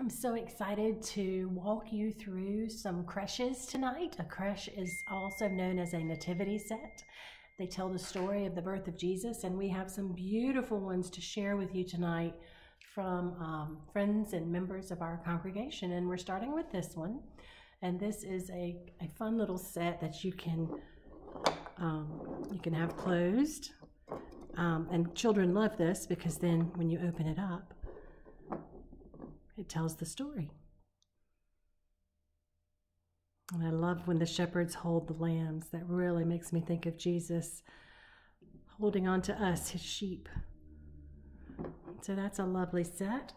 I'm so excited to walk you through some creches tonight. A creche is also known as a nativity set. They tell the story of the birth of Jesus, and we have some beautiful ones to share with you tonight from friends and members of our congregation. And we're starting with this one. And this is a fun little set that you can have closed. And children love this because then when you open it up, it tells the story. And I love when the shepherds hold the lambs. That really makes me think of Jesus holding on to us, his sheep. So that's a lovely set.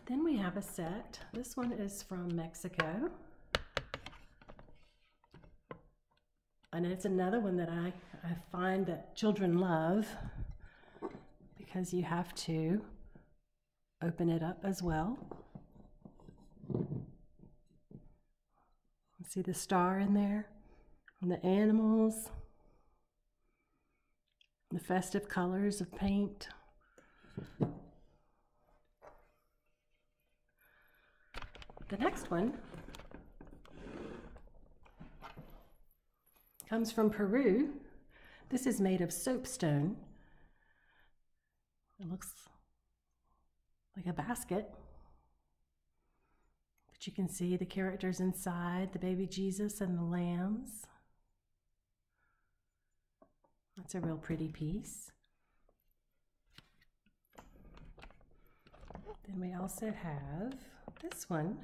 Then we have a set. This one is from Mexico. And it's another one that I find that children love because you have to open it up as well. See the star in there, and the animals, the festive colors of paint. The next one comes from Peru. This is made of soapstone. It looks like a basket, but you can see the characters inside, the baby Jesus and the lambs. That's a real pretty piece. Then we also have this one.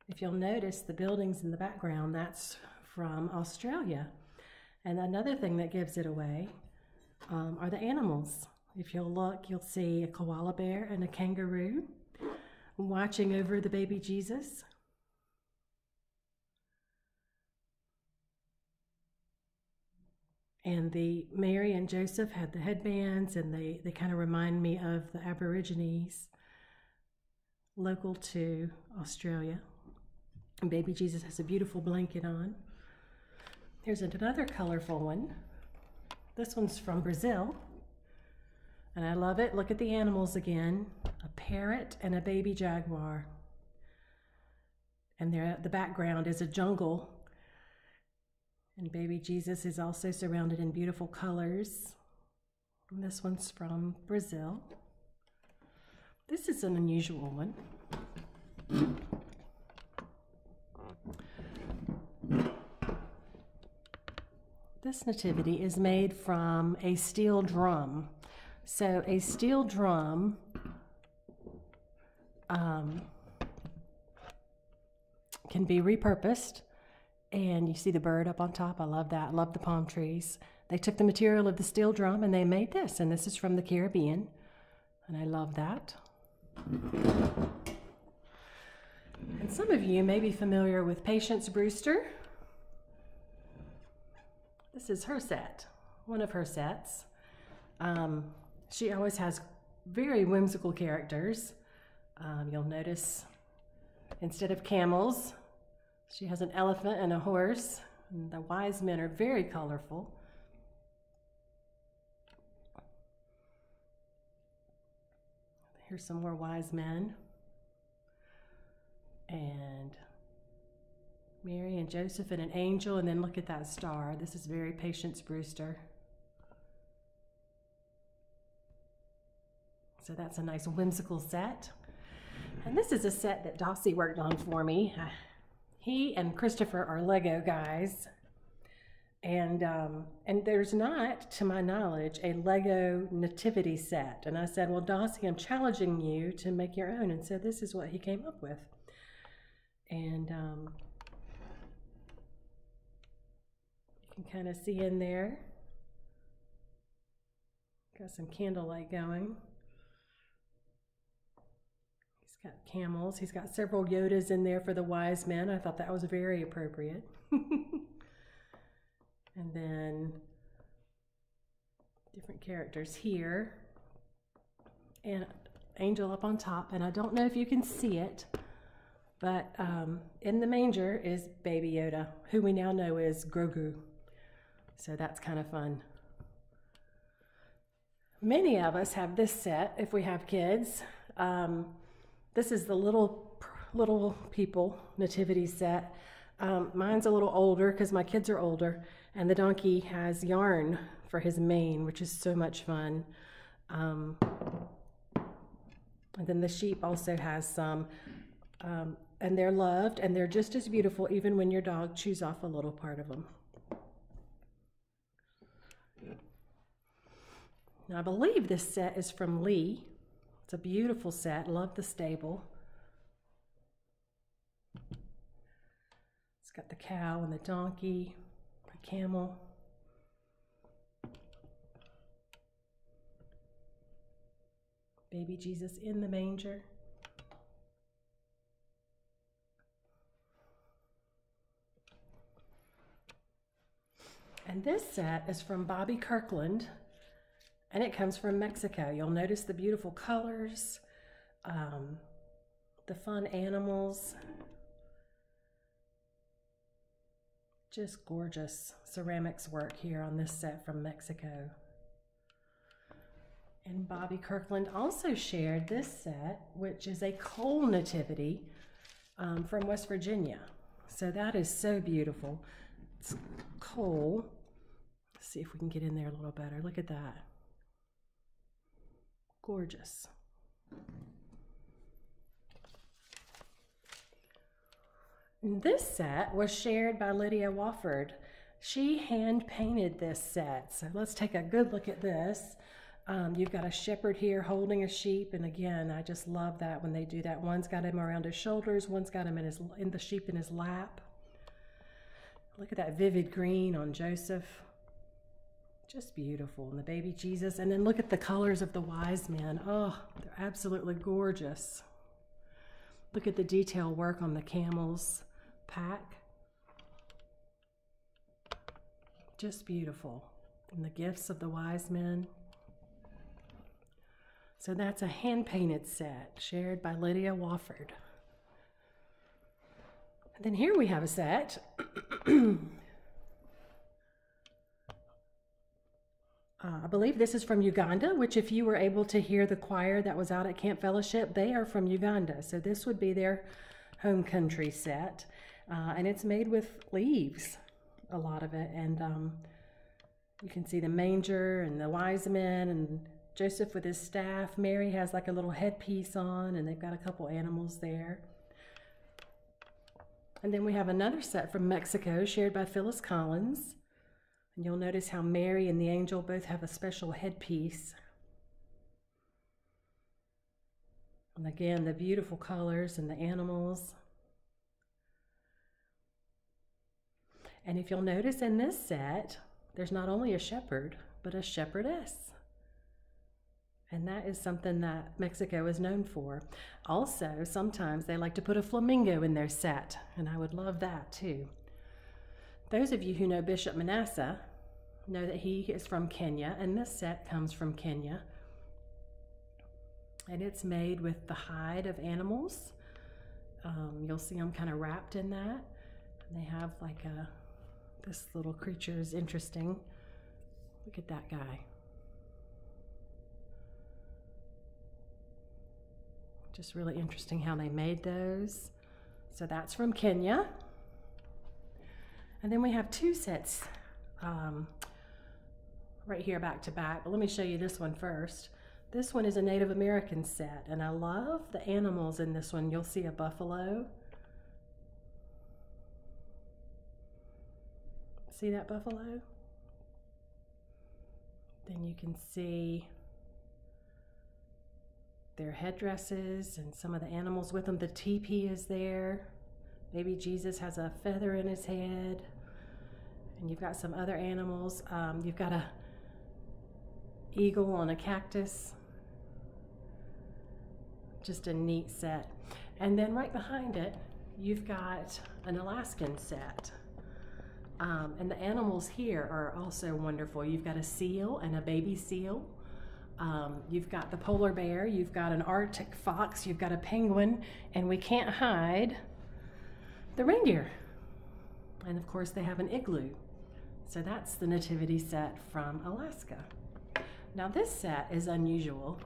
If you'll notice the buildings in the background, that's from Australia. And another thing that gives it away are the animals. If you'll look, you'll see a koala bear and a kangaroo watching over the baby Jesus. And the Mary and Joseph had the headbands, and they kind of remind me of the Aborigines local to Australia. And baby Jesus has a beautiful blanket on. Here's another colorful one. This one's from Brazil. And I love it. Look at the animals again. A parrot and a baby jaguar. And there, the background is a jungle. And baby Jesus is also surrounded in beautiful colors. And this one's from Brazil. This is an unusual one. This nativity is made from a steel drum. So a steel drum can be repurposed, and you see the bird up on top. I love that. I love the palm trees. They took the material of the steel drum and they made this, and this is from the Caribbean, and I love that. And some of you may be familiar with Patience Brewster. This is her set, one of her sets. She always has very whimsical characters. You'll notice instead of camels, she has an elephant and a horse. And the wise men are very colorful. Here's some more wise men. And Mary and Joseph and an angel, and then look at that star. This is very Patience Brewster. So that's a nice whimsical set. And this is a set that Dossie worked on for me. He and Christopher are Lego guys. And there's not, to my knowledge, a Lego nativity set. And I said, well, Dossie, I'm challenging you to make your own. And so this is what he came up with. And you can kind of see in there. Got some candlelight going. He's got camels. He's got several Yodas in there for the wise men. I thought that was very appropriate. And then different characters here. And angel up on top. And I don't know if you can see it, but in the manger is Baby Yoda, who we now know is Grogu. So that's kind of fun. Many of us have this set if we have kids. This is the little people nativity set. Mine's a little older because my kids are older, and the donkey has yarn for his mane, which is so much fun. And then the sheep also has some, and they're loved, and they're just as beautiful even when your dog chews off a little part of them. Now, I believe this set is from Lee. It's a beautiful set. Love the stable. It's got the cow and the donkey, the camel. Baby Jesus in the manger. And this set is from Bobby Kirkland, and it comes from Mexico. You'll notice the beautiful colors, the fun animals. Just gorgeous ceramics work here on this set from Mexico. And Bobby Kirkland also shared this set, which is a coal nativity from West Virginia. So that is so beautiful. It's coal. Let's see if we can get in there a little better. Look at that. Gorgeous. And this set was shared by Lydia Wofford. She hand painted this set. So let's take a good look at this. You've got a shepherd here holding a sheep, and again, I just love that when they do that. One's got him around his shoulders, one's got him in the sheep in his lap. Look at that vivid green on Joseph. Just beautiful. And the baby Jesus, and then look at the colors of the wise men. Oh, they're absolutely gorgeous. Look at the detail work on the camel's pack. Just beautiful. And the gifts of the wise men. So that's a hand-painted set shared by Lydia Wofford. And then here we have a set. I believe this is from Uganda, which if you were able to hear the choir that was out at Camp Fellowship, they are from Uganda. So this would be their home country set. And it's made with leaves, a lot of it. And you can see the manger and the wise men and Joseph with his staff. Mary has like a little headpiece on, and they've got a couple animals there. And then we have another set from Mexico shared by Phyllis Collins. And you'll notice how Mary and the angel both have a special headpiece. And again, the beautiful colors and the animals. And if you'll notice in this set, there's not only a shepherd, but a shepherdess. And that is something that Mexico is known for. Also, sometimes they like to put a flamingo in their set, and I would love that too. Those of you who know Bishop Manasseh know that he is from Kenya, and this set comes from Kenya. And it's made with the hide of animals. You'll see them kind of wrapped in that. And they have like this little creature is interesting. Look at that guy. Just really interesting how they made those. So that's from Kenya. And then we have two sets right here back to back. But let me show you this one first. This one is a Native American set, and I love the animals in this one. You'll see a buffalo. See that buffalo? Then you can see their headdresses and some of the animals with them. The teepee is there. Baby Jesus has a feather in his head. And you've got some other animals. You've got a eagle on a cactus. Just a neat set. And then right behind it, you've got an Alaskan set. And the animals here are also wonderful. You've got a seal and a baby seal. You've got the polar bear, you've got an Arctic fox, you've got a penguin, and we can't hide the reindeer. And of course they have an igloo. So that's the nativity set from Alaska. Now this set is unusual.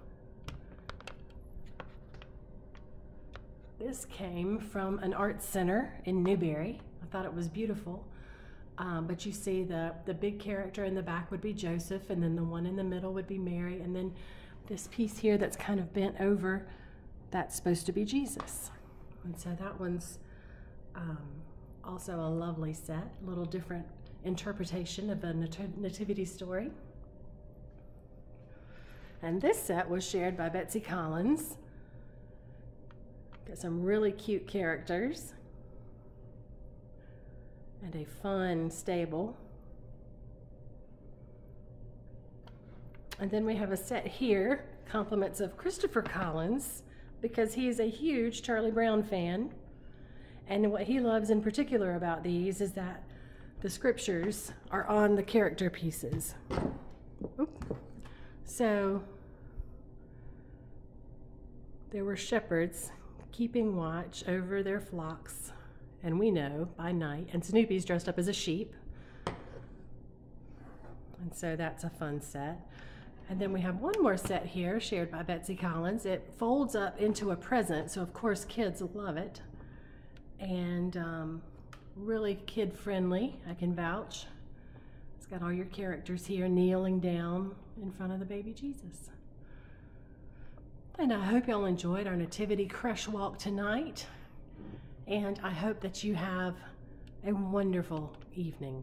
This came from an art center in Newberry. I thought it was beautiful. But you see the big character in the back would be Joseph, and then the one in the middle would be Mary, and then this piece here that's kind of bent over, that's supposed to be Jesus. And so that one's also a lovely set, a little different interpretation of a nativity story. And this set was shared by Betsy Collins. Got some really cute characters and a fun stable. And then we have a set here, compliments of Christopher Collins, because he's a huge Charlie Brown fan. And what he loves in particular about these is that the scriptures are on the character pieces. Oop. So there were shepherds keeping watch over their flocks, and we know by night, and Snoopy's dressed up as a sheep. And so that's a fun set. And then we have one more set here shared by Betsy Collins. It folds up into a present, so of course kids love it. And really kid friendly, I can vouch. It's got all your characters here kneeling down in front of the baby Jesus. And I hope y'all enjoyed our Nativity Creche Walk tonight. And I hope that you have a wonderful evening.